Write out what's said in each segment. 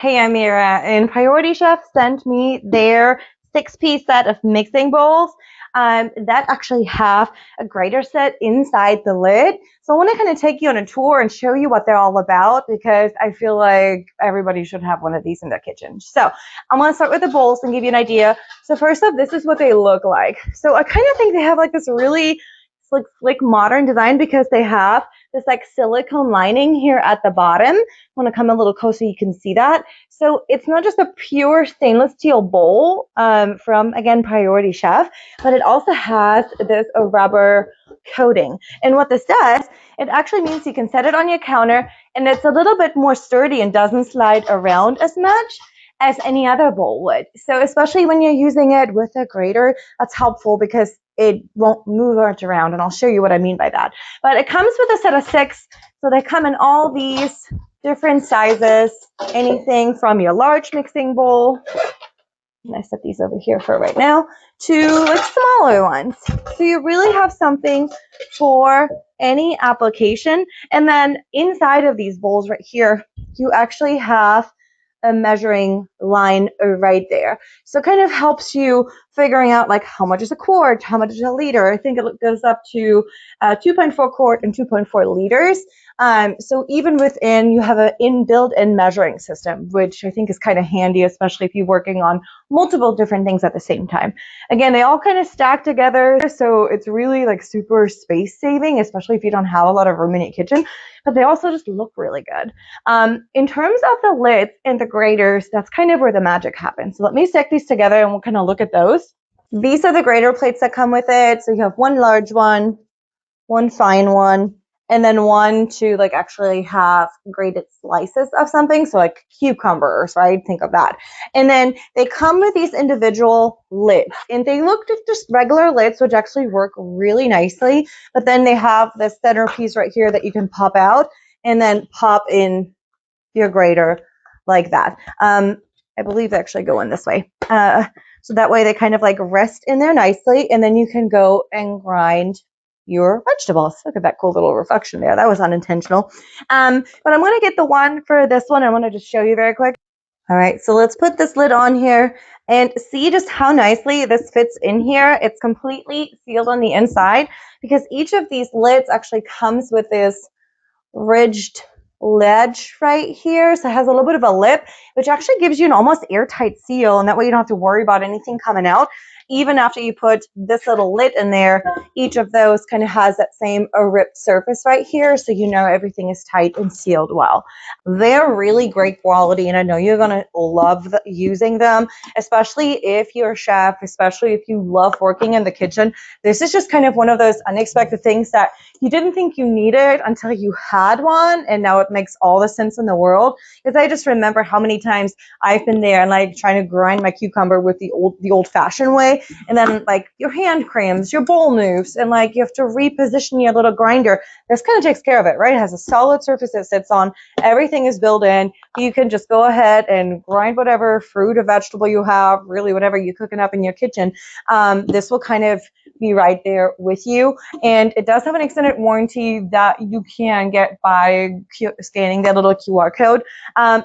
Hey, Amira, and Priority Chef sent me their six-piece set of mixing bowls that actually have a grater set inside the lid. So I want to kind of take you on a tour and show you what they're all about because I feel like everybody should have one of these in their kitchen. So I'm going to start with the bowls and give you an idea. So first up, this is what they look like. So I kind of think they have like this really slick modern design because they have this like silicone lining here at the bottom. I want to come a little closer so you can see that. So it's not just a pure stainless steel bowl from, again, Priority Chef, but it also has this rubber coating. And what this does, it actually means you can set it on your counter and it's a little bit more sturdy and doesn't slide around as much as any other bowl would. So especially when you're using it with a grater, that's helpful because it won't move much around. And I'll show you what I mean by that. But it comes with a set of 6. So they come in all these different sizes, anything from your large mixing bowl, and I set these over here for right now, to like smaller ones. So you really have something for any application. And then inside of these bowls right here, you actually have a measuring line right there. So it kind of helps you figuring out like how much is a quart, how much is a liter. I think it goes up to 2.4 quart and 2.4 liters. So even within, you have an inbuilt-in measuring system, which I think is kind of handy, especially if you're working on multiple different things at the same time. Again, they all kind of stack together, so it's really like super space saving, especially if you don't have a lot of room in your kitchen, but they also just look really good. In terms of the lids and the graters, that's kind of where the magic happens. So let me stick these together and we'll kind of look at those. These are the grater plates that come with it. So you have one large one, one fine one, and then one to like actually have grated slices of something. So like cucumbers, right? Think of that. And then they come with these individual lids and they look just regular lids, which actually work really nicely. But then they have this centerpiece right here that you can pop out and then pop in your grater like that. I believe they actually go in this way. So that way they kind of like rest in there nicely and then you can go and grind your vegetables. Look at that cool little reflection there. That was unintentional. But I'm going to get the one for this one. I want to just show you very quick. All right, so let's put this lid on here and see just how nicely this fits in here. It's completely sealed on the inside because each of these lids actually comes with this ridged ledge right here. So it has a little bit of a lip, which actually gives you an almost airtight seal. And that way you don't have to worry about anything coming out. Even after you put this little lid in there, each of those kind of has that same ripped surface right here. So you know everything is tight and sealed well. They're really great quality. And I know you're going to love using them, especially if you're a chef, especially if you love working in the kitchen. This is just kind of one of those unexpected things that you didn't think you needed until you had one, and now it makes all the sense in the world. Because I just remember how many times I've been there and like trying to grind my cucumber with the old-fashioned way, and then like your hand cramps, your bowl moves, and like you have to reposition your little grinder. This kind of takes care of it, right? It has a solid surface it sits on. Everything is built in. You can just go ahead and grind whatever fruit or vegetable you have, really whatever you're cooking up in your kitchen. This will kind of be right there with you. And it does have an extended warranty that you can get by scanning that little QR code.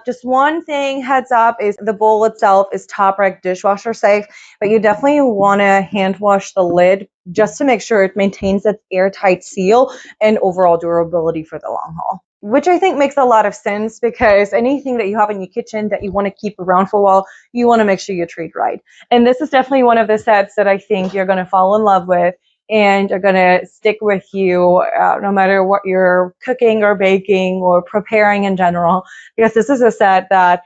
Just one thing heads up is the bowl itself is top rack dishwasher safe, but you definitely want to hand wash the lid just to make sure it maintains its airtight seal and overall durability for the long haul. Which I think makes a lot of sense because anything that you have in your kitchen that you want to keep around for a while, you want to make sure you treat right. And this is definitely one of the sets that I think you're going to fall in love with and are going to stick with you no matter what you're cooking or baking or preparing in general, because this is a set that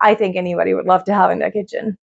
I think anybody would love to have in their kitchen.